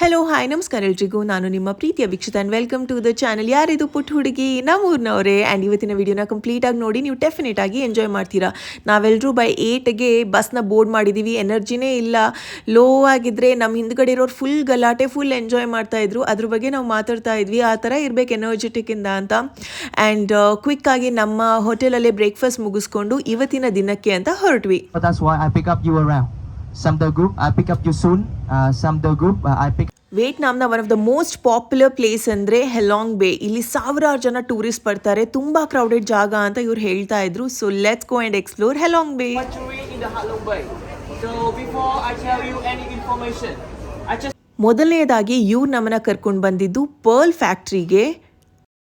Hello hi ನಮಸ್ಕಾರ ಎಲ್ರಿಗೂ, ನಾನು ನಿಮ್ಮ ಪ್ರೀತಿಯ Vikshita and welcome to the channel. ಯಾರಿದು ಪುಟ್ಟ ಹುಡುಗಿ ನಮ್ಮೂರಿನವರೇ. ಆ್ಯಂಡ್ ಇವತ್ತಿನ ವಿಡಿಯೋನ ಕಂಪ್ಲೀಟಾಗಿ ನೋಡಿ, ನೀವು ಡೆಫಿನೆಟ್ ಆಗಿ ಎಂಜಾಯ್ ಮಾಡ್ತೀರಾ. ನಾವೆಲ್ಲರೂ ಬೈ 8ಗೆ ಬಸ್ನ ಬೋರ್ಡ್ ಮಾಡಿದ್ದೀವಿ. ಎನರ್ಜಿನೇ ಇಲ್ಲ, ಲೋ ಆಗಿದ್ದರೆ ನಮ್ಮ ಹಿಂದ್ಗಡೆ ಇರೋರು ಫುಲ್ ಗಲಾಟೆ, ಫುಲ್ ಎಂಜಾಯ್ ಮಾಡ್ತಾಯಿದ್ರು. ಅದ್ರ ಬಗ್ಗೆ ನಾವು ಮಾತಾಡ್ತಾ ಇದ್ವಿ, ಆ ಥರ ಇರಬೇಕು ಎನರ್ಜೆಟಿಕ್ಕಿಂದ ಅಂತ. ಆ್ಯಂಡ್ ಕ್ವಿಕ್ಕಾಗಿ ನಮ್ಮ ಹೋಟೆಲಲ್ಲೇ ಬ್ರೇಕ್ಫಾಸ್ಟ್ ಮುಗಿಸ್ಕೊಂಡು ಇವತ್ತಿನ ದಿನಕ್ಕೆ ಅಂತ ಹೊರಟ್ವಿ. Samdar Group, I pick up you soon. Samdar Group, I pick. ವಿಯೆಟ್ನಾಂನ one of the most popular place ಅಂದರೆ ಹೆಲಾಂಗ್ ಬೇ. ಇಲ್ಲಿ ಸಾವಿರಾರು ಜನ ಟೂರಿಸ್ಟ್ ಬರ್ತಾರೆ, ತುಂಬ ಕ್ರೌಡೆಡ್ ಜಾಗ ಅಂತ ಇವ್ರು ಹೇಳ್ತಾ ಇದ್ರು. So let's go and explore Halong Bay. ಮೊದಲನೇದಾಗಿ ಇವ್ರು ನಮ್ಮನ್ನ ಕರ್ಕೊಂಡು ಬಂದಿದ್ದು ಪರ್ಲ್ ಫ್ಯಾಕ್ಟ್ರಿಗೆ.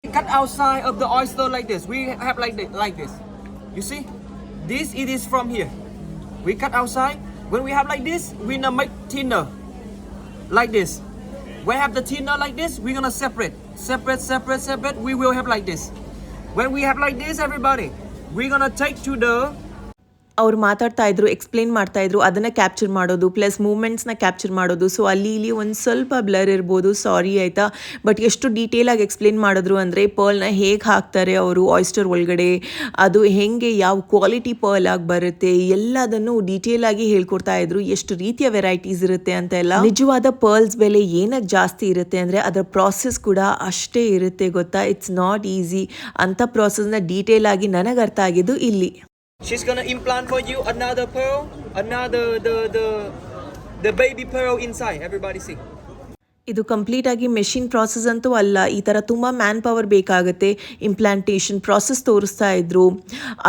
Cut outside of the oyster like this. We have like this. You see, this it is from here. We cut outside. When we have like this, we gonna make thinner like this. When we have the thinner like this, we're gonna separate. We will have like this. When we have like this, everybody, we're gonna take to the. ಅವ್ರು ಮಾತಾಡ್ತಾ ಇದ್ರು, explain ಮಾಡ್ತಾ ಇದ್ರು, ಅದನ್ನು capture ಮಾಡೋದು plus ಮೂಮೆಂಟ್ಸ್ನ capture ಮಾಡೋದು. So ಅಲ್ಲಿ ಇಲ್ಲಿ ಒಂದು ಸ್ವಲ್ಪ ಬ್ಲರ್ ಇರ್ಬೋದು, ಸಾರಿ ಆಯಿತಾ. ಬಟ್ ಎಷ್ಟು ಡೀಟೇಲಾಗಿ ಎಕ್ಸ್ಪ್ಲೇನ್ ಮಾಡಿದ್ರು ಅಂದರೆ ಪರ್ಲ್ನ ಹೇಗೆ ಹಾಕ್ತಾರೆ ಅವರು ಆಯಿಸ್ಟರ್ ಒಳಗಡೆ, ಅದು ಹೇಗೆ ಯಾವ ಕ್ವಾಲಿಟಿ ಪರ್ಲ್ ಆಗಿ ಬರುತ್ತೆ, ಎಲ್ಲದನ್ನು ಡೀಟೇಲಾಗಿ ಹೇಳ್ಕೊಡ್ತಾ ಇದ್ರು. ಎಷ್ಟು ರೀತಿಯ ವೆರೈಟೀಸ್ ಇರುತ್ತೆ ಅಂತ ಎಲ್ಲ. ನಿಜವಾದ ಪರ್ಲ್ಸ್ ಬೆಲೆ ಏನಕ್ಕೆ ಜಾಸ್ತಿ ಇರುತ್ತೆ ಅಂದರೆ ಅದರ ಪ್ರಾಸೆಸ್ ಕೂಡ ಅಷ್ಟೇ ಇರುತ್ತೆ, ಗೊತ್ತಾ. It's not easy. ಅಂಥ ಪ್ರಾಸೆಸ್ನ ಡೀಟೇಲಾಗಿ ನನಗೆ ಅರ್ಥ ಆಗಿದ್ದು ಇಲ್ಲಿ. She's gonna implant for you another pearl, another the baby pearl inside. Everybody see. ಇದು ಕಂಪ್ಲೀಟಾಗಿ ಮೆಷಿನ್ ಪ್ರಾಸೆಸ್ ಅಂತೂ ಅಲ್ಲ. ಈ ಥರ ತುಂಬ ಮ್ಯಾನ್ ಪವರ್ ಬೇಕಾಗುತ್ತೆ. ಇಂಪ್ಲಾಂಟೇಷನ್ ಪ್ರಾಸೆಸ್ ತೋರಿಸ್ತಾ ಇದ್ರು.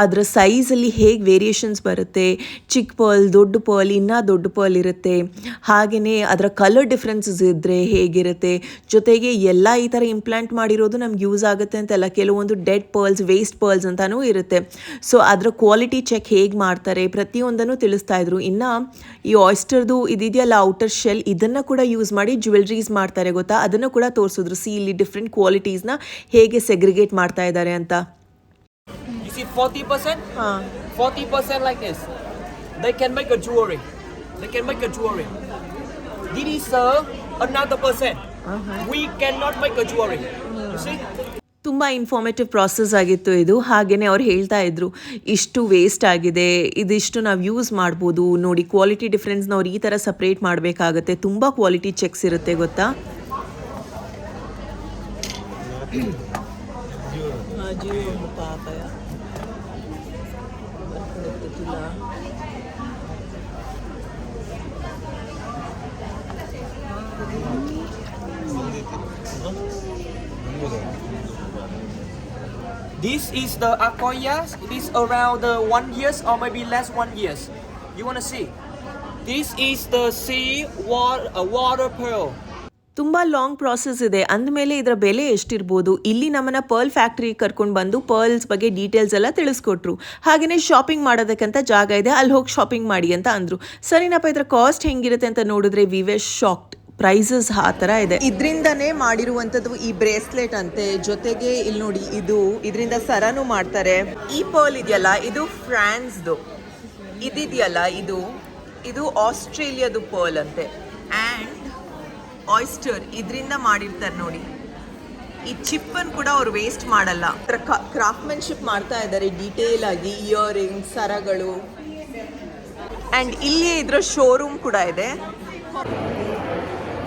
ಅದರ ಸೈಜಲ್ಲಿ ಹೇಗೆ ವೇರಿಯೇಷನ್ಸ್ ಬರುತ್ತೆ, ಚಿಕ್ಕ ಪರ್ಲ್, ದೊಡ್ಡ ಪರ್ಲ್, ಇನ್ನೂ ದೊಡ್ಡ ಪರ್ಲ್ ಇರುತ್ತೆ. ಹಾಗೆಯೇ ಅದರ ಕಲರ್ ಡಿಫ್ರೆನ್ಸಸ್ ಇದ್ದರೆ ಹೇಗಿರುತ್ತೆ, ಜೊತೆಗೆ ಎಲ್ಲ ಈ ಥರ ಇಂಪ್ಲಾಂಟ್ ಮಾಡಿರೋದು ನಮ್ಗೆ ಯೂಸ್ ಆಗುತ್ತೆ ಅಂತೆಲ್ಲ. ಕೆಲವೊಂದು ಡೆಡ್ ಪರ್ಲ್ಸ್, ವೇಸ್ಟ್ ಪರ್ಲ್ಸ್ ಅಂತಲೂ ಇರುತ್ತೆ. ಸೊ ಅದರ ಕ್ವಾಲಿಟಿ ಚೆಕ್ ಹೇಗೆ ಮಾಡ್ತಾರೆ ಪ್ರತಿಯೊಂದನ್ನು ತಿಳಿಸ್ತಾ ಇದ್ರು. ಇನ್ನು ಈ ಆಯಿಸ್ಟರ್ದು ಇದೆಯಲ್ಲ ಔಟರ್ ಶೆಲ್, ಇದನ್ನು ಕೂಡ ಯೂಸ್ ಮಾಡಿ ಜ್ಯುವೆಲ್ರೀಸ್ ಮಾಡ್ತಾರೆ, ಗೊತ್ತಾ. ಅದನ್ನು ಕೂಡ ತೋರಿಸಿದ್ರು. ಸಿ ಇಲ್ಲಿ ಡಿಫ್ರೆಂಟ್ ಕ್ವಾಲಿಟೀಸ್ನ ಹೇಗೆ ಸೆಗ್ರಿಗೇಟ್ ಮಾಡ್ತಾ ಇದ್ದಾರೆ ಅಂತ. You see 40%? 40% like this. They can make a jewelry. This is another percent. We cannot make a jewelry. You see? ತುಂಬ ಇನ್ಫಾರ್ಮೇಟಿವ್ ಪ್ರಾಸೆಸ್ ಆಗಿತ್ತು ಇದು. ಹಾಗೆಯೇ ಅವ್ರು ಹೇಳ್ತಾ ಇದ್ರು, ಇಷ್ಟು ವೇಸ್ಟ್ ಆಗಿದೆ, ಇದಿಷ್ಟು ನಾವು ಯೂಸ್ ಮಾಡ್ಬೋದು ನೋಡಿ. ಕ್ವಾಲಿಟಿ ಡಿಫ್ರೆನ್ಸ್ನ ಅವ್ರು ಈ ಥರ ಸಪ್ರೇಟ್ ಮಾಡಬೇಕಾಗತ್ತೆ. ತುಂಬ ಕ್ವಾಲಿಟಿ ಚೆಕ್ಸ್ ಇರುತ್ತೆ, ಗೊತ್ತಾ. This is the Akoyas. It is around the 1 years or maybe less 1 years. You wanna see? This is the water pearl. ತುಂಬ ಲಾಂಗ್ ಪ್ರಾಸೆಸ್ ಇದೆ. ಅಂದಮೇಲೆ ಇದರ ಬೆಲೆ ಎಷ್ಟಿರ್ಬೋದು. ಇಲ್ಲಿ ನಮ್ಮನ್ನ ಪರ್ಲ್ ಫ್ಯಾಕ್ಟ್ರಿಗೆ ಕರ್ಕೊಂಡು ಬಂದು ಪರ್ಲ್ಸ್ ಬಗ್ಗೆ ಡೀಟೇಲ್ಸ್ ಎಲ್ಲ ತಿಳಿಸ್ಕೊಟ್ರು. ಹಾಗೆಯೇ ಶಾಪಿಂಗ್ ಮಾಡೋದಕ್ಕಂತ ಜಾಗ ಇದೆ, ಅಲ್ಲಿ ಹೋಗಿ ಶಾಪಿಂಗ್ ಮಾಡಿ ಅಂತ ಅಂದರು. ಸರಿನಪ್ಪ, ಇದರ ಕಾಸ್ಟ್ ಹೆಂಗಿರುತ್ತೆ ಅಂತ ನೋಡಿದ್ರೆ ವಿ ವೇರ್ ಶಾಕ್ಡ್. ಪ್ರೈಸಸ್ ಆ ಥರ ಇದೆ. ಇದರಿಂದನೇ ಮಾಡಿರುವಂಥದ್ದು ಈ ಬ್ರೇಸ್ಲೆಟ್ ಅಂತೆ. ಜೊತೆಗೆ ಇಲ್ಲಿ ನೋಡಿ, ಇದರಿಂದ ಸರನು ಮಾಡ್ತಾರೆ. ಈ ಪರ್ಲ್ ಇದೆಯಲ್ಲ, ಇದು ಫ್ರಾನ್ಸ್ದು. ಇದೆಯಲ್ಲ, ಇದು ಆಸ್ಟ್ರೇಲಿಯಾದು ಪರ್ಲ್ ಅಂತೆ. ಆ್ಯಂಡ್ ಆಯಿಸ್ಟರ್ ಇದರಿಂದ ಮಾಡಿರ್ತಾರೆ ನೋಡಿ. ಈ ಚಿಪ್ಪನ್ನು ಕೂಡ ಅವ್ರು ವೇಸ್ಟ್ ಮಾಡಲ್ಲ. ಕ್ರಾಫ್ಟ್ಮನ್ಶಿಪ್ ಮಾಡ್ತಾ ಇದ್ದಾರೆ ಡೀಟೇಲ್ ಆಗಿ. ಇಯರಿಂಗ್ಸ್, ಸರಗಳು. ಆ್ಯಂಡ್ ಇಲ್ಲಿ ಇದರ ಶೋರೂಮ್ ಕೂಡ ಇದೆ.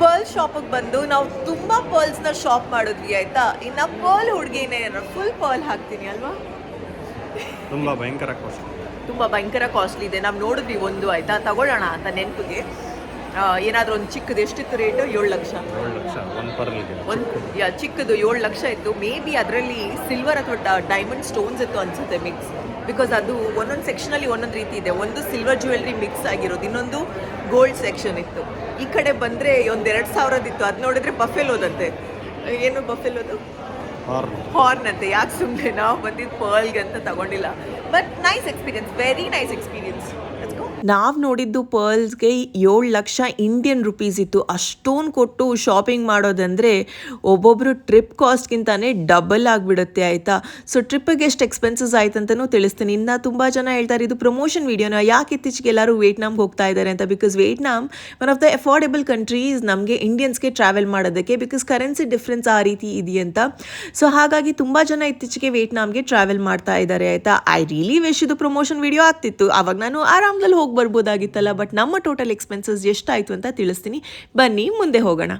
ಪರ್ಲ್ ಶಾಪಿಗೆ ಬಂದು ನಾವು ತುಂಬ ಪರ್ಲ್ಸ್ನ ಶಾಪ್ ಮಾಡಿದ್ವಿ, ಆಯಿತಾ. ಇನ್ನು ಪರ್ಲ್ ಹುಡುಗಿನೇ ಫುಲ್ ಪರ್ಲ್ ಹಾಕ್ತೀನಿ ಅಲ್ವಾ. ತುಂಬ ಭಯಂಕರ ಕಾಸ್ಟ್ಲಿ ಇದೆ. ನಾವು ನೋಡಿದ್ವಿ ಒಂದು, ಆಯಿತಾ, ತಗೊಳ್ಳೋಣ ಅಂತ ನೆನಪಿಗೆ. ಏನಾದರೂ ಒಂದು ಚಿಕ್ಕದು ಎಷ್ಟಿತ್ತು ರೇಟು? 7 ಲಕ್ಷ. ಚಿಕ್ಕದು 7 ಲಕ್ಷ ಇತ್ತು. ಮೇ ಬಿ ಅದರಲ್ಲಿ ಸಿಲ್ವರ್ ಅಥವಾ ಡೈಮಂಡ್ ಸ್ಟೋನ್ಸ್ ಇತ್ತು ಅನ್ಸುತ್ತೆ ಮಿಕ್ಸ್. ಬಿಕಾಸ್ ಅದು ಒಂದೊಂದು ಸೆಕ್ಷನಲ್ಲಿ ಒಂದೊಂದು ರೀತಿ ಇದೆ. ಒಂದು ಸಿಲ್ವರ್ ಜ್ಯುವೆಲ್ರಿ ಮಿಕ್ಸ್ ಆಗಿರೋದು, ಇನ್ನೊಂದು ಗೋಲ್ಡ್ ಸೆಕ್ಷನ್ ಇತ್ತು. ಈ ಕಡೆ ಬಂದರೆ ಒಂದು 2,000 ಇತ್ತು. ಅದು ನೋಡಿದ್ರೆ ಬಫೆಲೋದಂತೆ. ಏನು ಬಫೆಲೋದು? ಹಾರ್ನ್ ಅಂತೆ. ಯಾಕೆ ಸುಮ್ಮನೆ ನಾವು ಬಂದಿದ್ದು ಪರ್ಲ್ಗೆ ಅಂತ ತಗೊಂಡಿಲ್ಲ. But nice experience, very nice experience. Let's go. ನಾವು ನೋಡಿದ್ದು ಪರ್ಲ್ಸ್ಗೆ 7 ಲಕ್ಷ ಇಂಡಿಯನ್ ರುಪೀಸ್ ಇತ್ತು. ಅಷ್ಟೊಂದು ಕೊಟ್ಟು ಶಾಪಿಂಗ್ ಮಾಡೋದಂದರೆ ಒಬ್ಬೊಬ್ಬರು ಟ್ರಿಪ್ ಕಾಸ್ಟ್ಗಿಂತಾನೆ ಡಬಲ್ ಆಗಿಬಿಡುತ್ತೆ ಆಯಿತಾ. ಸೊ ಟ್ರಿಪ್ಪಿಗೆ ಎಷ್ಟು ಎಕ್ಸ್ಪೆನ್ಸಸ್ ಆಯ್ತು ಅಂತಲೂ ತಿಳಿಸ್ತೀನಿ. ಇನ್ನು ತುಂಬ ಜನ ಹೇಳ್ತಾರೆ ಇದು ಪ್ರಮೋಷನ್ ವೀಡಿಯೋನ, ಯಾಕೆ ಇತ್ತೀಚೆಗೆ ಎಲ್ಲರೂ ವಿಯೆಟ್ನಾಮ್ಗೆ ಹೋಗ್ತಾ ಇದ್ದಾರೆ ಅಂತ. Because Vietnam one of the affordable countries ನಮಗೆ ಇಂಡಿಯನ್ಸ್ಗೆ ಟ್ರಾವೆಲ್ ಮಾಡೋದಕ್ಕೆ, ಬಿಕಾಸ್ ಕರೆನ್ಸಿ ಡಿಫ್ರೆನ್ಸ್ ಆ ರೀತಿ ಇದೆಯಂತ. ಸೊ ಹಾಗಾಗಿ ತುಂಬ ಜನ ಇತ್ತೀಚೆಗೆ ವಿಯೆಟ್ನಾಮ್ಗೆ ಟ್ರಾವೆಲ್ ಮಾಡ್ತಾ ಇದ್ದಾರೆ ಆಯಿತಾ. ಐ ರಿಯಲಿ ವಿಶ್ ಇದು ಪ್ರಮೋಷನ್ ವೀಡಿಯೋ ಆಗ್ತಿತ್ತು, ಆವಾಗ ನಾನು ಆರಾಮದಲ್ಲಿ ಹೋಗಿ ಬರ್ಬೋದಾಗಿತ್ತಲ್ಲ. ಬಟ್ ನಮ್ಮ ಟೋಟಲ್ ಎಕ್ಸ್ಪೆನ್ಸಸ್ ಎಷ್ಟಾಯಿತು ಅಂತ ತಿಳಿಸ್ತೀನಿ, ಬನ್ನಿ ಮುಂದೆ ಹೋಗೋಣ.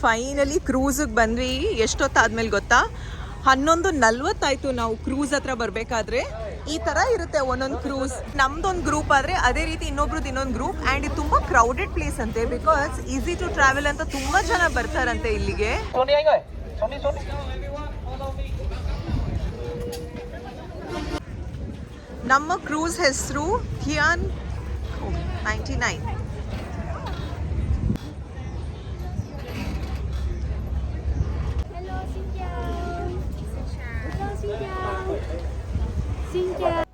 ಫೈನಲಿ ಕ್ರೂಸಿಗೆ ಬಂದ್ವಿ. ಎಷ್ಟೊತ್ತಾದ್ಮೇಲೆ ಗೊತ್ತಾ, 11:40 ನಾವು ಕ್ರೂಸ್ ಹತ್ರ ಬರಬೇಕಾದ್ರೆ. ಈ ಥರ ಇರುತ್ತೆ ಒಂದೊಂದು ಕ್ರೂಸ್. ನಮ್ದೊಂದು ಗ್ರೂಪ್ ಆದರೆ ಅದೇ ರೀತಿ ಇನ್ನೊಬ್ರದ್ದು ಇನ್ನೊಂದು ಗ್ರೂಪ್. ಆ್ಯಂಡ್ ಇದು ತುಂಬ ಕ್ರೌಡೆಡ್ ಪ್ಲೇಸ್ ಅಂತೆ, ಬಿಕಾಸ್ ಈಸಿ ಟು ಟ್ರಾವೆಲ್ ಅಂತ ತುಂಬ ಜನ ಬರ್ತಾರಂತೆ ಇಲ್ಲಿಗೆ. ನಮ್ಮ ಕ್ರೂಸ್ ಹೆಸರು ಥಿಯಾನ್ 99.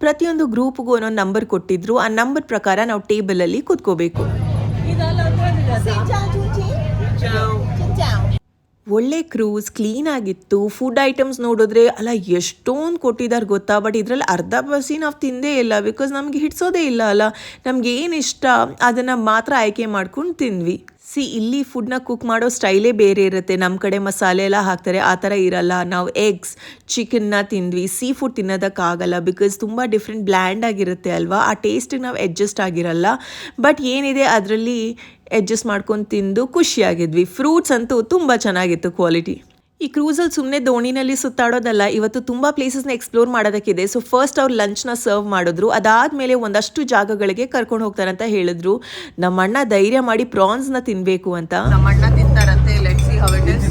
ಪ್ರತಿಯೊಂದು ಗ್ರೂಪ್ಗೂ ಒಂದೊಂದು ನಂಬರ್ ಕೊಟ್ಟಿದ್ರು. ಆ ನಂಬರ್ ಪ್ರಕಾರ ನಾವು ಟೇಬಲಲ್ಲಿ ಕೂತ್ಕೋಬೇಕು. ಒಳ್ಳೆ ಕ್ರೂಸ್, ಕ್ಲೀನ್ ಆಗಿತ್ತು. ಫುಡ್ ಐಟಮ್ಸ್ ನೋಡಿದ್ರೆ ಅಲ್ಲ ಎಷ್ಟೊಂದು ಕೊಟ್ಟಿದ್ದಾರೆ ಗೊತ್ತಾ. ಬಟ್ ಇದರಲ್ಲಿ ಅರ್ಧ ಬಸಿ ನಾವು ತಿಂದೇ ಇಲ್ಲ, ಬಿಕಾಸ್ ನಮಗೆ ಹಿಡ್ಸೋದೇ ಇಲ್ಲ ಅಲ್ಲ. ನಮ್ಗೆ ಏನು ಇಷ್ಟ ಅದನ್ನು ಮಾತ್ರ ಆಯ್ಕೆ ಮಾಡ್ಕೊಂಡು ತಿಂದ್ವಿ. ಇಲ್ಲಿ ಫುಡ್ನ ಕುಕ್ ಮಾಡೋ ಸ್ಟೈಲೇ ಬೇರೆ ಇರುತ್ತೆ. ನಮ್ಮ ಕಡೆ ಮಸಾಲೆ ಎಲ್ಲ ಹಾಕ್ತಾರೆ, ಆ ಥರ ಇರಲ್ಲ. ನಾವು ಎಗ್ಸ್, ಚಿಕನ್ನ ತಿಂದ್ವಿ. ಸೀ ಫುಡ್ ತಿನ್ನೋದಕ್ಕಾಗಲ್ಲ, ಬಿಕಾಸ್ ತುಂಬ ಡಿಫ್ರೆಂಟ್ ಬ್ಲ್ಯಾಂಡ್ ಆಗಿರುತ್ತೆ ಅಲ್ವಾ. ಆ ಟೇಸ್ಟಿಗೆ ನಾವು ಅಡ್ಜಸ್ಟ್ ಆಗಿರಲ್ಲ. ಬಟ್ ಏನಿದೆ ಅದರಲ್ಲಿ ಅಡ್ಜಸ್ಟ್ ಮಾಡ್ಕೊಂಡು ತಿಂದು ಖುಷಿಯಾಗಿದ್ವಿ. ಫ್ರೂಟ್ಸ್ ಅಂತೂ ತುಂಬ ಚೆನ್ನಾಗಿತ್ತು ಕ್ವಾಲಿಟಿ. ಈ ಕ್ರೂಸಲ್ಲಿ ಸುಮ್ಮನೆ ದೋಣಿನಲ್ಲಿ ಸುತ್ತಾಡೋದಲ್ಲ, ಇವತ್ತು ತುಂಬ ಪ್ಲೇಸಸ್ನ ಎಕ್ಸ್ಪ್ಲೋರ್ ಮಾಡೋದಕ್ಕಿದೆ. ಸೊ ಫಸ್ಟ್ ಅವ್ರು ಲಂಚ್ನ ಸರ್ವ್ ಮಾಡಿದ್ರು. ಅದಾದಮೇಲೆ ಒಂದಷ್ಟು ಜಾಗಗಳಿಗೆ ಕರ್ಕೊಂಡು ಹೋಗ್ತಾರಂತ ಹೇಳಿದ್ರು. ನಮ್ಮಣ್ಣ ಧೈರ್ಯ ಮಾಡಿ ಪ್ರಾನ್ಸ್ನ ತಿನ್ನಬೇಕು ಅಂತ. ನಮ್ಮಣ್ಣ ತಿಂತಾರಂತೆ. Let's see how it is.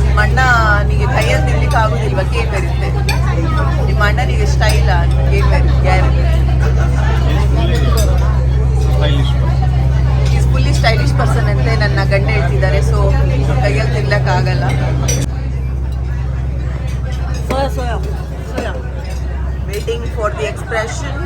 ನಿಮ್ಮಣ್ಣನಿಗೆ ಕೈಯ ತಿನ್ಲಿಕ್ಕೆ ಆಗೋದಿಲ್ವ, ಕೇರ್ ಬರುತ್ತೆ. ನಿಮ್ಮ ಅಣ್ಣನಿಗೆ ಸ್ಟೈಲ, ಕೇರ್ ಬರುತ್ತೆ. ಈಸ್ ಫುಲ್ಲಿ ಸ್ಟೈಲಿಶ್ ಪರ್ಸನ್ ಅಂತೆ ನನ್ನ ಗಂಡ ಹೇಳ್ತಿದ್ದಾರೆ. ಸೊ ಕೈಯಲ್ಲಿ ತಿನ್ನಕ್ಕಾಗಲ್ಲ. Waiting for the expression.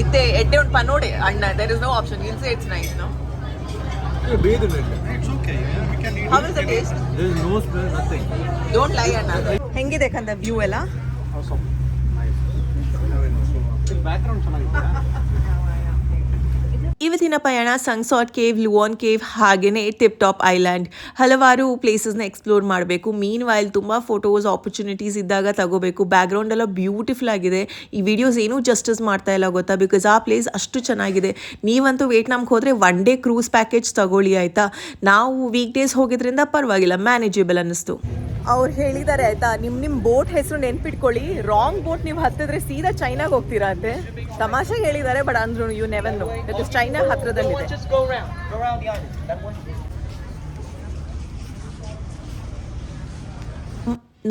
ಇತ್ತೆ ಎಡ್ಡೆ ಉಂಟು ನೋಡಿ ಅಣ್ಣ. There is no option. You say it's nice no. It's okay. We can eat How is the taste? There is no smell, nothing. Don't lie ಅಣ್ಣ. ಹೆಂಗಿದೆ ಕಂದ ವ್ಯೂ ಎಲ್ಲ? Awesome. Nice. Background ಚೆನ್ನಾಗಿದೆ. ಇವತ್ತಿನ ಪಯಣ ಸಂಗ್ಸಾಟ್ ಕೇವ್, ಲುವಾನ್ ಕೇವ್, ಹಾಗೆಯೇ tip top island. ಹಲವಾರು ಪ್ಲೇಸಸ್ನ explore ಮಾಡಬೇಕು. ಮೀನ್ ವೈಲ್ ತುಂಬ ಫೋಟೋಸ್ ಆಪರ್ಚುನಿಟೀಸ್ ಇದ್ದಾಗ ತಗೋಬೇಕು. ಬ್ಯಾಕ್ಗ್ರೌಂಡ್ ಎಲ್ಲ ಬ್ಯೂಟಿಫುಲ್ ಆಗಿದೆ. ಈ ವಿಡಿಯೋಸ್ ಏನೂ ಜಸ್ಟಿಸ್ ಮಾಡ್ತಾ ಇಲ್ಲ ಗೊತ್ತಾ, ಬಿಕಾಸ್ ಆ ಪ್ಲೇಸ್ ಅಷ್ಟು ಚೆನ್ನಾಗಿದೆ. ನೀವಂತೂ ವಿಯೆಟ್ನಾಮ್ಗೆ ಹೋದರೆ 1 ಡೇ ಕ್ರೂಸ್ ಪ್ಯಾಕೇಜ್ ತಗೊಳ್ಳಿ ಆಯಿತಾ. ನಾವು ವೀಕ್ ಡೇಸ್ ಹೋಗಿದ್ರಿಂದ ಪರವಾಗಿಲ್ಲ, ಮ್ಯಾನೇಜೇಬಲ್ ಅನ್ನಿಸ್ತು. ಅವ್ರು ಹೇಳಿದ್ದಾರೆ ಆಯಿತಾ, ನಿಮ್ಮ ಬೋಟ್ ಹೆಸರು ನೆನ್ಪಿಟ್ಕೊಳ್ಳಿ. ರಾಂಗ್ ಬೋಟ್ ನೀವು ಹತ್ತಿದ್ರೆ ಸೀದಾ ಚೈನಾಗೆ ಹೋಗ್ತೀರಾ ಅಂತೆ. ತಮಾಷೆಗೆ ಹೇಳಿದ್ದಾರೆ, ಬಟ್ ಅಂದ್ರು you never know, because China ಹತ್ರದಲ್ಲಿದೆ.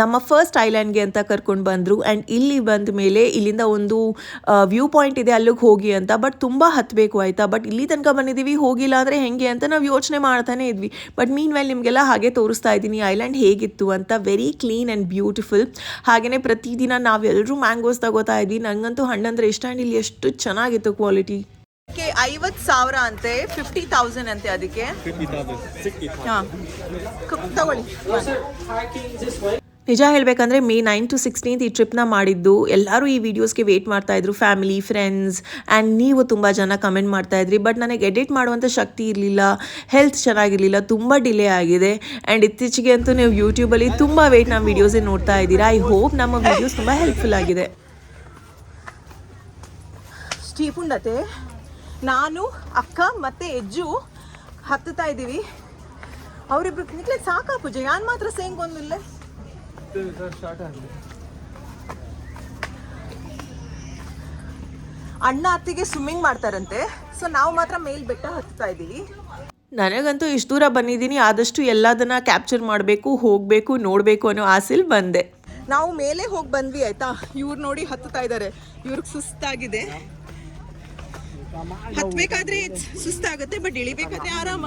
ನಮ್ಮ ಫಸ್ಟ್ ಐಲ್ಯಾಂಡ್ಗೆ ಅಂತ ಕರ್ಕೊಂಡು ಬಂದರು. ಆ್ಯಂಡ್ ಇಲ್ಲಿ ಬಂದ ಮೇಲೆ ಇಲ್ಲಿಂದ ಒಂದು ವ್ಯೂ ಪಾಯಿಂಟ್ ಇದೆ, ಅಲ್ಲಿಗೆ ಹೋಗಿ ಅಂತ. ಬಟ್ ತುಂಬ ಹತ್ತಬೇಕು ಆಯಿತಾ. ಬಟ್ ಇಲ್ಲಿ ತನಕ ಬಂದಿದ್ದೀವಿ, ಹೋಗಿಲ್ಲ ಅಂದರೆ ಹೆಂಗೆ ಅಂತ ನಾವು ಯೋಚನೆ ಮಾಡ್ತಾನೆ ಇದ್ವಿ. ಬಟ್ ಮೀನ್ ವೇಲ್ ನಿಮಗೆಲ್ಲ ಹಾಗೆ ತೋರಿಸ್ತಾ ಇದ್ದೀನಿ ಐಲ್ಯಾಂಡ್ ಹೇಗಿತ್ತು ಅಂತ. Very clean and beautiful. ಹಾಗೆಯೇ ಪ್ರತಿದಿನ ನಾವೆಲ್ಲರೂ ಮ್ಯಾಂಗೋಸ್ ತಗೋತಾ ಇದ್ವಿ. ನನಗಂತೂ ಹಣ್ಣಂದರೆ ಇಷ್ಟ. ಆ್ಯಂಡ್ ಇಲ್ಲಿ ಎಷ್ಟು ಚೆನ್ನಾಗಿತ್ತು ಕ್ವಾಲಿಟಿ. 50,000 ಅಂತೆ, 50,000 ಅಂತೆ ಅದಕ್ಕೆ. ಹಾಂ ತಗೊಳ್ಳಿ. ನಿಜ ಹೇಳಬೇಕಂದ್ರೆ May 9 to 16 ಈ ಟ್ರಿಪ್ನ ಮಾಡಿದ್ದು. ಎಲ್ಲರೂ ಈ ವಿಡಿಯೋಸ್ಗೆ ವೇಟ್ ಮಾಡ್ತಾಯಿದ್ರು, ಫ್ಯಾಮಿಲಿ, ಫ್ರೆಂಡ್ಸ್. ಆ್ಯಂಡ್ ನೀವು ತುಂಬ ಜನ ಕಮೆಂಟ್ ಮಾಡ್ತಾಯಿದ್ರಿ. ಬಟ್ ನನಗೆ ಎಡಿಟ್ ಮಾಡುವಂಥ ಶಕ್ತಿ ಇರಲಿಲ್ಲ, ಹೆಲ್ತ್ ಚೆನ್ನಾಗಿರಲಿಲ್ಲ, ತುಂಬ ಡಿಲೇ ಆಗಿದೆ. ಆ್ಯಂಡ್ ಇತ್ತೀಚೆಗೆ ಅಂತೂ ನೀವು ಯೂಟ್ಯೂಬಲ್ಲಿ ತುಂಬ ವಿಯೆಟ್ನಾಮ್ ವೀಡಿಯೋಸೇ ನೋಡ್ತಾ ಇದ್ದೀರಾ. ಐ ಹೋಪ್ ನಮ್ಮ ವೀಡಿಯೋಸ್ ತುಂಬ ಹೆಲ್ಪ್ಫುಲ್ ಆಗಿದೆ. ಸ್ಟೀಪುಂಡತೆ ನಾನು, ಅಕ್ಕ ಮತ್ತು ಎಜ್ಜು ಹತ್ತುತ್ತಾ ಇದ್ದೀವಿ. ಅವರಿಬ್ರು ನಿಕ್ಲೆ ಸಾಕಾ ಪೂಜೆ, ಯಾನ್ ಮಾತ್ರ ಸೇಂಗೊಂದಿಲ್ಲ. ಅಣ್ಣ ಅತ್ತಿಗೆ ಸ್ವಿಮ್ಮಿಂಗ್ ಮಾಡ್ತಾರಂತೆ. ಸೊ ನಾವು ಮಾತ್ರ ಮೇಲ್ ಬೆಟ್ಟ ಹತ್ತಾ ಇದ್ದೀವಿ. ನನಗಂತೂ ಇಷ್ಟು ದೂರ ಬಂದಿದ್ದೀನಿ, ಆದಷ್ಟು ಎಲ್ಲದನ್ನ ಕ್ಯಾಪ್ಚರ್ ಮಾಡಬೇಕು, ಹೋಗಬೇಕು, ನೋಡಬೇಕು ಅನ್ನೋ ಆಸೆಲಿ ಬಂದೆ. ನಾವು ಮೇಲೆ ಹೋಗಿ ಬಂದ್ವಿ ಆಯ್ತಾ, ಇವ್ರು ನೋಡಿ ಹತ್ತುತ್ತಾ ಇದ್ದಾರೆ, ಇವ್ರಿಗೆ ಸುಸ್ತಾಗಿದೆ. ಹತ್ಬೇಕಾದ್ರೆ ಸುಸ್ತಾಗುತ್ತೆ, ಬಟ್ ಇಳಿಬೇಕಾದ್ರೆ ಆರಾಮ.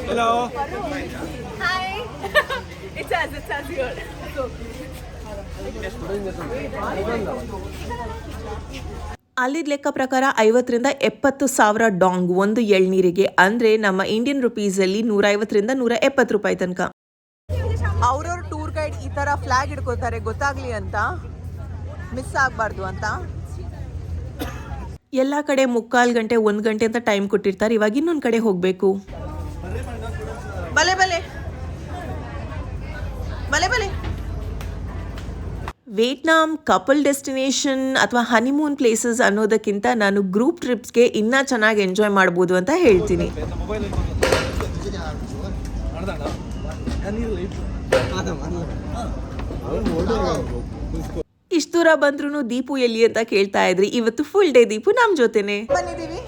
Hello. Hi. It's as good. ಅಲ್ಲಿದ್ದ ಲೆಕ್ಕ ಪ್ರಕಾರ 50,000 to 70,000 ಡಾಂಗ್ ಒಂದು ಎಳ್ನೀರಿಗೆ, ಅಂದರೆ ನಮ್ಮ ಇಂಡಿಯನ್ ರುಪೀಸಲ್ಲಿ 150 to 170 ರೂಪಾಯಿ ತನಕ. ಅವ್ರವ್ರ ಟೂರ್ ಗೈಡ್ ಈ ಥರ ಫ್ಲಾಗ್ ಹಿಡ್ಕೋತಾರೆ, ಗೊತ್ತಾಗ್ಲಿ ಅಂತ, ಮಿಸ್ ಆಗಬಾರ್ದು ಅಂತ. ಎಲ್ಲ ಕಡೆ 3/4 ಗಂಟೆ 1 ಗಂಟೆ ಅಂತ ಟೈಮ್ ಕೊಟ್ಟಿರ್ತಾರೆ. ಇವಾಗ ಇನ್ನೊಂದು ಕಡೆ ಹೋಗಬೇಕು. ಬಲೆ ಬಲೆ ಬಲೆ ಬಲೆ. ವಿಯೆಟ್ನಾಂ ಕಪಲ್ ಡೆಸ್ಟಿನೇಷನ್ ಅಥವಾ ಹನಿಮೂನ್ ಪ್ಲೇಸಸ್ ಅನ್ನೋದಕ್ಕಿಂತ ನಾನು ಗ್ರೂಪ್ ಟ್ರಿಪ್ಸ್ಗೆ ಇನ್ನೂ ಚೆನ್ನಾಗಿ ಎಂಜಾಯ್ ಮಾಡ್ಬೋದು ಅಂತ ಹೇಳ್ತೀನಿ. ಇಷ್ಟು ದೂರ ಬಂದ್ರೂ ದೀಪು ಎಲ್ಲಿ ಅಂತ ಕೇಳ್ತಾ ಇದ್ರಿ. ಇವತ್ತು ಫುಲ್ ಡೇ ದೀಪು ನಮ್ಮ ಜೊತೆನೆ ಬಂದಿದ್ದೀವಿ.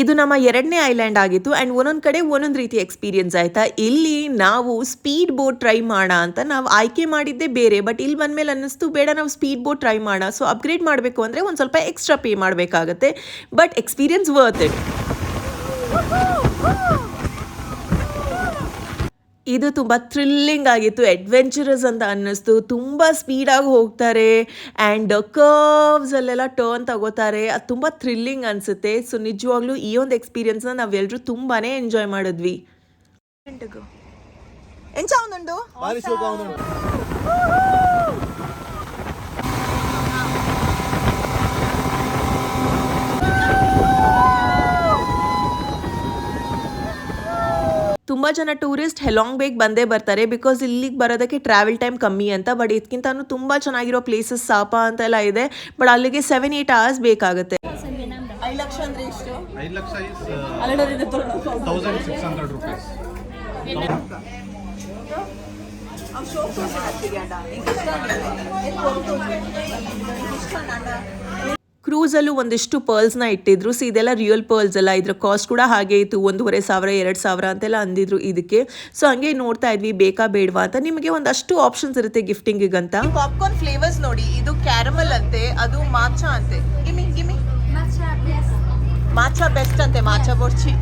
ಇದು ನಮ್ಮ 2ನೇ ಐಲ್ಯಾಂಡ್ ಆಗಿತ್ತು ಆ್ಯಂಡ್ ಒಂದೊಂದು ಕಡೆ ಒಂದೊಂದು ರೀತಿ ಎಕ್ಸ್ಪೀರಿಯನ್ಸ್ ಆಯಿತಾ. ಇಲ್ಲಿ ನಾವು ಸ್ಪೀಡ್ ಬೋಟ್ ಟ್ರೈ ಮಾಡೋಣ ಅಂತ ನಾವು ಆಯ್ಕೆ ಮಾಡಿದ್ದೇ ಬೇರೆ, ಬಟ್ ಇಲ್ಲಿ ಬಂದಮೇಲೆ ಅನ್ನಿಸ್ತು ಬೇಡ ನಾವು ಸ್ಪೀಡ್ ಬೋಟ್ ಟ್ರೈ ಮಾಡೋಣ. ಸೊ ಅಪ್ಗ್ರೇಡ್ ಮಾಡಬೇಕು ಅಂದರೆ ಒಂದು ಸ್ವಲ್ಪ ಎಕ್ಸ್ಟ್ರಾ ಪೇ ಮಾಡಬೇಕಾಗತ್ತೆ, ಬಟ್ ಎಕ್ಸ್ಪೀರಿಯನ್ಸ್ ವರ್ತ್ ಇಟ್. ಇದು ತುಂಬ ಥ್ರಿಲ್ಲಿಂಗ್ ಆಗಿತ್ತು, ಅಡ್ವೆಂಚರಸ್ ಅಂತ ಅನ್ನಿಸ್ತು. ತುಂಬ ಸ್ಪೀಡಾಗಿ ಹೋಗ್ತಾರೆ ಆ್ಯಂಡ್ ಕರ್ವ್ಸಲ್ಲೆಲ್ಲ ಟರ್ನ್ ತಗೋತಾರೆ, ಅದು ತುಂಬ ಥ್ರಿಲ್ಲಿಂಗ್ ಅನಿಸುತ್ತೆ. ಸೊ ನಿಜವಾಗ್ಲೂ ಈ ಒಂದು ಎಕ್ಸ್ಪೀರಿಯನ್ಸ್ನ ನಾವೆಲ್ಲರೂ ತುಂಬಾ ಎಂಜಾಯ್ ಮಾಡಿದ್ವಿ. ಎಂಚ ಒಂದುಂಡು ತುಂಬ ಜನ ಟೂರಿಸ್ಟ್ ಹೆಲಾಂಗ್ ಬೇಗ್ ಬಂದೇ ಬರ್ತಾರೆ, ಬಿಕಾಸ್ ಇಲ್ಲಿಗೆ ಬರೋದಕ್ಕೆ ಟ್ರಾವೆಲ್ ಟೈಮ್ ಕಮ್ಮಿ ಅಂತ. ಬಟ್ ಇದಕ್ಕಿಂತ ತುಂಬ ಚೆನ್ನಾಗಿರೋ ಪ್ಲೇಸಸ್ ಸಾಪಾ ಅಂತೆಲ್ಲ ಇದೆ, ಬಟ್ ಅಲ್ಲಿಗೆ 7-8 hours ಬೇಕಾಗುತ್ತೆ. 5 ಲಕ್ಷ ಅಂದರೆ ಎಷ್ಟು? 5 ಲಕ್ಷ is 1,600 rupees. ಕ್ರೂಸಲ್ಲೂ ಒಂದಿಷ್ಟು ಪರ್ಲ್ಸ್ನ ಇಟ್ಟಿದ್ರು. ಸೊ ಇದೆಲ್ಲ ರಿಯಲ್ ಪರ್ಲ್ಸ್ ಅಲ್ಲ, ಇದ್ರ ಕಾಸ್ಟ್ ಕೂಡ ಹಾಗೆ ಇತ್ತು, 1,500 2,000 ಅಂತೆಲ್ಲ ಅಂದಿದ್ರು ಇದಕ್ಕೆ. ಸೊ ಹಂಗೆ ನೋಡ್ತಾ ಇದ್ವಿ ಬೇಕಾ ಬೇಡವಾ ಅಂತ. ನಿಮಗೆ ಒಂದಷ್ಟು ಆಪ್ಷನ್ಸ್ ಇರುತ್ತೆ ಗಿಫ್ಟಿಂಗಿಗಂತ. ಪಾಪ್ಕಾರ್ನ್ ಫ್ಲೇವರ್ಸ್ ನೋಡಿ, ಇದು ಕ್ಯಾರಮಲ್ ಅಂತೆ, ಅದು ಮಾಚಾ ಅಂತೆ. ಗಿಮಿ ಗಿಮಿ ಮಾಚಾ ಬೆಸ್ಟ್ ಅಂತೆ, ಮಾಚಾ ಬೋರ್ಚಿ.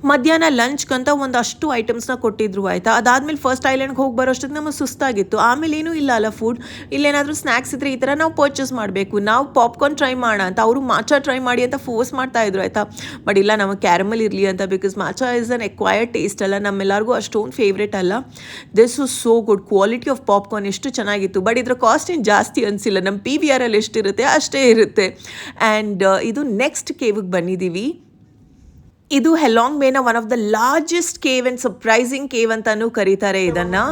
ಮಧ್ಯಾಹ್ನ ಲಂಚ್ಗಂತ ಒಂದಷ್ಟು ಐಟಮ್ಸ್ನ ಕೊಟ್ಟಿದ್ರು ಆಯಿತಾ. ಅದಾದಮೇಲೆ ಫಸ್ಟ್ ಐಲ್ಯಾಂಡ್ಗೆ ಹೋಗಿ ಬರೋಷ್ಟಕ್ಕೆ ನಮಗೆ ಸುಸ್ತಾಗಿತ್ತು. ಆಮೇಲೆ ಏನೂ ಇಲ್ಲ ಅಲ್ಲ ಫುಡ್, ಇಲ್ಲೇನಾದರೂ ಸ್ನ್ಯಾಕ್ಸ್ ಇದ್ದರೆ ಈ ಥರ ನಾವು ಪರ್ಚೇಸ್ ಮಾಡಬೇಕು. ನಾವು ಪಾಪ್ಕಾರ್ನ್ ಟ್ರೈ ಮಾಡೋಣ ಅಂತ, ಅವರು ಮಾಚಾ ಟ್ರೈ ಮಾಡಿ ಅಂತ ಫೋರ್ಸ್ ಮಾಡ್ತಾಯಿದ್ರು ಆಯಿತಾ. ಬಟ್ ಇಲ್ಲ, ನಮಗೆ ಕ್ಯಾರಮಲ್ ಇರಲಿ ಅಂತ, because matcha is an acquired taste ಅಲ್ಲ, ನಮ್ಮೆಲ್ಲರಿಗೂ ಅಷ್ಟೊಂದು ಫೇವ್ರೇಟ್ ಅಲ್ಲ. This was so good. Quality of popcorn ಎಷ್ಟು ಚೆನ್ನಾಗಿತ್ತು, ಬಟ್ ಇದರ ಕಾಸ್ಟ್ ಏನು ಜಾಸ್ತಿ ಅನಿಸಿಲ್ಲ. ನಮ್ಮ PVR ಅಲ್ಲಿ ಎಷ್ಟಿರುತ್ತೆ ಅಷ್ಟೇ ಇರುತ್ತೆ. ಆ್ಯಂಡ್ ಇದು ನೆಕ್ಸ್ಟ್ ಕೇವಿಗೆ ಬಂದಿದ್ದೀವಿ. ಇದು ಹೆಲಾಂಗ್ ಬೇನ one of the largest cave and surprising cave ಅಂತಾನೂ ಕರೀತಾರೆ ಇದನ್ನು.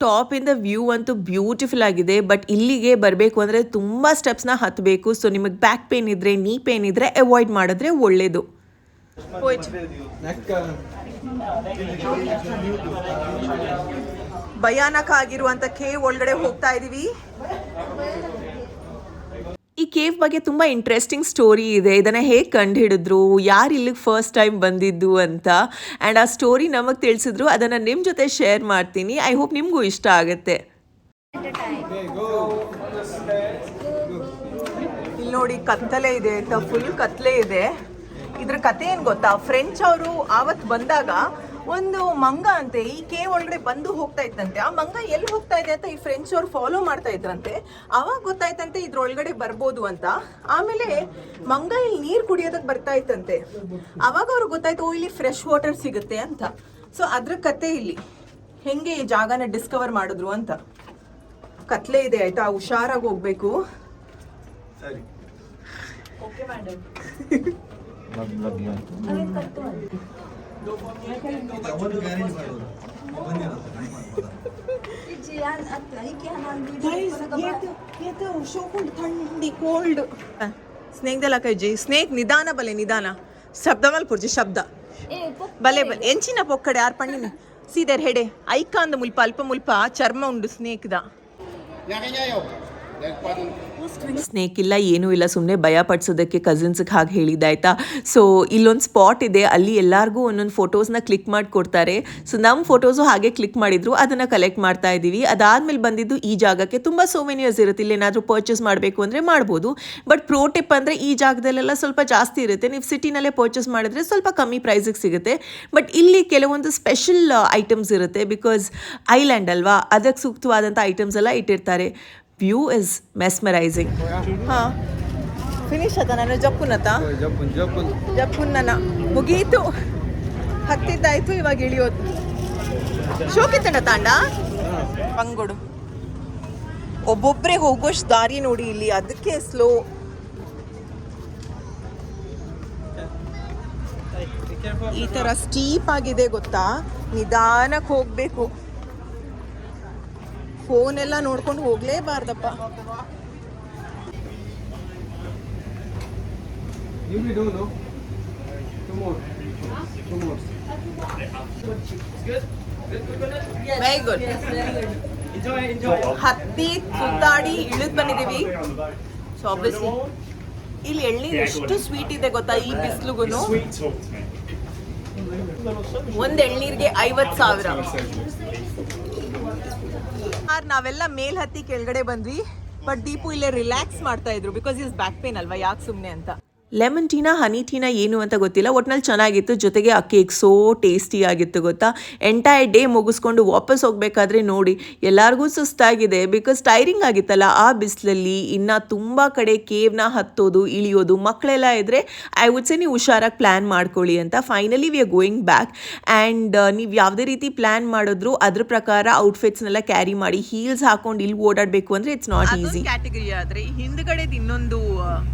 ಟಾಪಿಂದ ವ್ಯೂ ಅಂತೂ ಬ್ಯೂಟಿಫುಲ್ ಆಗಿದೆ, ಬಟ್ ಇಲ್ಲಿಗೆ ಬರಬೇಕು ಅಂದರೆ ತುಂಬ ಸ್ಟೆಪ್ಸ್ನ ಹತ್ತಬೇಕು. ಸೊ ನಿಮಗೆ ಬ್ಯಾಕ್ ಪೇನ್ ಇದ್ದರೆ, ನೀ ಪೇನ್ ಇದ್ದರೆ ಅವಾಯ್ಡ್ ಮಾಡಿದ್ರೆ ಒಳ್ಳೆಯದು. ಭಯಾನಕ ಆಗಿರುವಂಥ ಕೇವ್ ಒಳಗಡೆ ಹೋಗ್ತಾ ಇದ್ದೀವಿ. ಈ ಕೇವ್ ಬಗ್ಗೆ ತುಂಬ ಇಂಟ್ರೆಸ್ಟಿಂಗ್ ಸ್ಟೋರಿ ಇದೆ. ಇದನ್ನು ಹೇಗೆ ಕಂಡುಹಿಡಿದ್ರು, ಯಾರು ಇಲ್ಲಿಗೆ ಫಸ್ಟ್ ಟೈಮ್ ಬಂದಿದ್ದು ಅಂತ, ಆ್ಯಂಡ್ ಆ ಸ್ಟೋರಿ ನಮಗೆ ತಿಳಿಸಿದ್ರು. ಅದನ್ನು ನಿಮ್ಮ ಜೊತೆ ಶೇರ್ ಮಾಡ್ತೀನಿ. ಐ ಹೋಪ್ ನಿಮಗೂ ಇಷ್ಟ ಆಗುತ್ತೆ. ಇಲ್ಲಿ ನೋಡಿ ಕತ್ತಲೆ ಇದೆ ಅಂತ, ಫುಲ್ ಕತ್ತಲೆ ಇದೆ. ಇದ್ರ ಕತೆ ಏನು ಗೊತ್ತಾ, ಫ್ರೆಂಚ್ ಅವರು ಆವತ್ತು ಬಂದಾಗ ಒಂದು ಮಂಗ ಅಂತೆ ಈ ಕೇವ್ ಒಳಗಡೆ ಬಂದು ಹೋಗ್ತಾ ಇತ್ತಂತೆ. ಆ ಮಂಗ ಎಲ್ಲಿ ಹೋಗ್ತಾ ಇದೆ ಅಂತ ಈ ಫ್ರೆಂಚ್ ಅವ್ರು ಫಾಲೋ ಮಾಡ್ತಾ ಇದ್ರಂತೆ. ಅವಾಗ ಗೊತ್ತಾಯ್ತಂತೆ ಇದ್ರೊಳಗಡೆ ಬರ್ಬೋದು ಅಂತ. ಆಮೇಲೆ ಮಂಗ ಇಲ್ಲಿ ನೀರು ಕುಡಿಯೋದಕ್ಕೆ ಬರ್ತಾ ಇತ್ತಂತೆ. ಅವಾಗ ಅವ್ರಿಗೆ ಗೊತ್ತಾಯ್ತು, ಓ ಇಲ್ಲಿ ಫ್ರೆಶ್ ವಾಟರ್ ಸಿಗುತ್ತೆ ಅಂತ. ಸೊ ಅದ್ರ ಕತೆ ಇಲ್ಲಿ ಹೆಂಗೆ ಈ ಜಾಗನ ಡಿಸ್ಕವರ್ ಮಾಡಿದ್ರು ಅಂತ. ಕತ್ಲೆ ಇದೆ ಆಯ್ತಾ, ಹುಷಾರಾಗಿ ಹೋಗ್ಬೇಕು. ಸರಿ. Okay madam. स्नेक दला जी स्नेक निदान बले निदान शब्द मल पुर्जी शब्द बले बले एंचिन पोक्कड़े यार पंडिनी ಸೀದರ್ ಹೆಡೆ ಐಕಾಂದ ಮುಲ್ಪ ಅಲ್ಪ ಮುಲ್ಪ ಚರ್ಮ ಉಂಡು ಸ್ನೇಕ್ದ. ಸ್ನೇಕ್ ಇಲ್ಲ ಏನೂ ಇಲ್ಲ, ಸುಮ್ಮನೆ ಭಯ ಪಡಿಸೋದಕ್ಕೆ ಕಸಿನ್ಸ್ಗೆ ಹಾಗೆ ಹೇಳಿದ್ದಾಯ್ತಾ. ಸೊ ಇಲ್ಲೊಂದು ಸ್ಪಾಟ್ ಇದೆ, ಅಲ್ಲಿ ಎಲ್ಲರಿಗೂ ಒಂದೊಂದು ಫೋಟೋಸ್ನ ಕ್ಲಿಕ್ ಮಾಡಿ ಕೊಡ್ತಾರೆ. ಸೊ ನಮ್ಮ ಫೋಟೋಸು ಹಾಗೆ ಕ್ಲಿಕ್ ಮಾಡಿದ್ರು, ಅದನ್ನು ಕಲೆಕ್ಟ್ ಮಾಡ್ತಾ ಇದ್ದೀವಿ. ಅದಾದಮೇಲೆ ಬಂದಿದ್ದು ಈ ಜಾಗಕ್ಕೆ ತುಂಬ ಸೋವೆನಿಯರ್ಸ್ ಇರುತ್ತೆ, ಇಲ್ಲೇನಾದರೂ ಪರ್ಚೇಸ್ ಮಾಡಬೇಕು ಅಂದರೆ ಮಾಡ್ಬೋದು. ಬಟ್ ಪ್ರೋ ಟಿಪ್ ಅಂದರೆ ಈ ಜಾಗದಲ್ಲೆಲ್ಲ ಸ್ವಲ್ಪ ಜಾಸ್ತಿ ಇರುತ್ತೆ, ನೀವು ಸಿಟಿನಲ್ಲೇ ಪರ್ಚೇಸ್ ಮಾಡಿದ್ರೆ ಸ್ವಲ್ಪ ಕಮ್ಮಿ ಪ್ರೈಸಿಗೆ ಸಿಗುತ್ತೆ. ಬಟ್ ಇಲ್ಲಿ ಕೆಲವೊಂದು ಸ್ಪೆಷಲ್ ಐಟಮ್ಸ್ ಇರುತ್ತೆ, ಬಿಕಾಸ್ ಐಲ್ಯಾಂಡ್ ಅಲ್ವಾ, ಅದಕ್ಕೆ ಸೂಕ್ತವಾದಂಥ ಐಟಮ್ಸ್ ಎಲ್ಲ ಇಟ್ಟಿರ್ತಾರೆ. View is mesmerising. ಹಾಂ ಫಿನಿಶ್ ಆತ ನಾನು ಜಪ್ಪುನತ ಜಪ್ಪುನ್ನ ಮುಗೀತು, ಹತ್ತಿದ್ದಾಯ್ತು, ಇವಾಗ ಇಳಿಯೋದು. ಶೋಕಿತ್ತಣ್ಣ ತಾಂಡ ಪಂಗೋಡು ಒಬ್ಬೊಬ್ಬರೇ ಹೋಗೋಷ್ಟು ದಾರಿ ನೋಡಿ ಇಲ್ಲಿ, ಅದಕ್ಕೆ ಸ್ಲೋ. ಈ ಥರ ಸ್ಟೀಪ್ ಆಗಿದೆ ಗೊತ್ತಾ, ನಿಧಾನಕ್ಕೆ ಹೋಗಬೇಕು. ಫೋನೆಲ್ಲ ನೋಡ್ಕೊಂಡು ಹೋಗಲೇಬಾರ್ದಪ್ಪ. Very good. ಹತ್ತಿ ಸುತ್ತಾಡಿ ಇಳಿದು ಬಂದಿದ್ದೀವಿ. ಸೊ ಆಬ್ವಿಯಸ್ಲಿ ಇಲ್ಲಿ ಎಳ್ನೀರು ಎಷ್ಟು ಸ್ವೀಟ್ ಇದೆ ಗೊತ್ತಾ, ಈ ಬಿಸಿಲುಗೂ. ಒಂದು ಎಳ್ನೀರಿಗೆ 50,000. ನಾವೆಲ್ಲ ಮೇಲ್ ಹತ್ತಿ ಕೆಳಗಡೆ ಬಂದ್ವಿ, ಬಟ್ ದೀಪು ಇಲ್ಲೇ ರಿಲ್ಯಾಕ್ಸ್ ಮಾಡ್ತಾ ಇದ್ರು, ಬಿಕಾಸ್ ಇಸ್ ಬ್ಯಾಕ್ ಪೇನ್ ಅಲ್ವಾ, ಯಾಕೆ ಸುಮ್ಮನೆ ಅಂತ. ಲೆಮನ್ ಟೀನಾ ಹನಿ ಟೀನಾ ಏನು ಅಂತ ಗೊತ್ತಿಲ್ಲ, ಒಟ್ನಲ್ಲಿ ಚೆನ್ನಾಗಿತ್ತು. ಜೊತೆಗೆ ಆ ಕೇಕ್ ಸೋ ಟೇಸ್ಟಿ ಆಗಿತ್ತು ಗೊತ್ತಾ. ಎಂಟೈರ್ ಡೇ ಮುಗಿಸ್ಕೊಂಡು ವಾಪಸ್ ಹೋಗ್ಬೇಕಾದ್ರೆ ನೋಡಿ ಎಲ್ಲರಿಗೂ ಸುಸ್ತಾಗಿದೆ, ಬಿಕಾಸ್ ಟೈರಿಂಗ್ ಆಗಿತ್ತಲ್ಲ ಆ ಬಿಸಿಲಲ್ಲಿ. ಇನ್ನು ತುಂಬ ಕಡೆ ಕೇವ್ನ ಹತ್ತೋದು ಇಳಿಯೋದು, ಮಕ್ಕಳೆಲ್ಲ ಇದ್ದರೆ ಐ ವುಡ್ ಸೇ ನೀವು ಹುಷಾರಾಗಿ ಪ್ಲ್ಯಾನ್ ಮಾಡ್ಕೊಳ್ಳಿ ಅಂತ. Finally we are going back. And ನೀವು ಯಾವುದೇ ರೀತಿ ಪ್ಲ್ಯಾನ್ ಮಾಡಿದ್ರು ಅದ್ರ ಪ್ರಕಾರ ಔಟ್ಫಿಟ್ಸ್ನೆಲ್ಲ ಕ್ಯಾರಿ ಮಾಡಿ. ಹೀಲ್ಸ್ ಹಾಕೊಂಡು ಇಲ್ಲಿ ಓಡಾಡಬೇಕು ಅಂದರೆ ಇಟ್ಸ್ ನಾಟ್ ಈಸಿ. ಕ್ಯಾಟಗರಿ ಆದರೆ ಹಿಂದ್ಗಡೆದು ಇನ್ನೊಂದು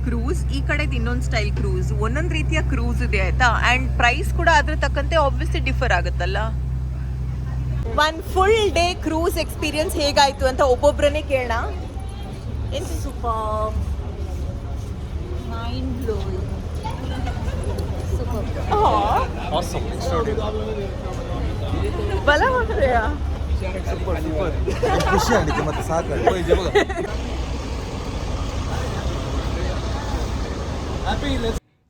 ಕ್ರೂಸ್, ಈ ಕಡೆದು ಇನ್ನೊಂದು ಸ್ಟೈಲ್ ಕ್ರೂಸ್, ಒಂದೊಂದು ರೀತಿಯ ಕ್ರೂಸ್ ಇದೆ ಆಯ್ತಾ. ಅಂಡ್ ಪ್ರೈಸ್ ಕೂಡ ಅದ್ರ ತಕ್ಕಂತೆ ಆಬ್ವಿಯಸ್ಲಿ ಡಿಫರ್ ಆಗುತ್ತಲ್ಲ. One full day cruise experience ಹೇಗಾಯ್ತು ಅಂತ ಒಬ್ಬೊಬ್ಬರನ್ನೇ ಕೇಳೋಣ. ಏನು super, mind blowing, Awesome, extraordinary. ಬಲ ಮಾಡ್ರೆಯಾ? ಖುಷಿ ಆಗಿದೆ ಮತ್ತೆ ಸಾಕು.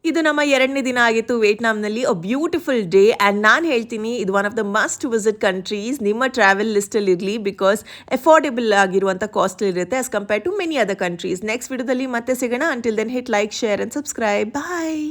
ಇದು ನಮ್ಮ 2ನೇ ದಿನ ಆಗಿತ್ತು ವಿಯೆಟ್ನಾಂನಲ್ಲಿ. A beautiful day. ಆ್ಯಂಡ್ ನಾನು ಹೇಳ್ತೀನಿ ಇದು one of the must visit countries. ನಿಮ್ಮ ಟ್ರಾವೆಲ್ ಲಿಸ್ಟಲ್ಲಿ ಇರಲಿ, ಬಿಕಾಸ್ ಅಫೋರ್ಡೆಬಲ್ ಆಗಿರುವಂಥ ಕಾಸ್ಟ್ ಇರುತ್ತೆ as compare to many other countries. Next ವಿಡಿಯೋದಲ್ಲಿ ಮತ್ತೆ ಸಿಗೋಣ. Until then hit like, share and subscribe. Bye.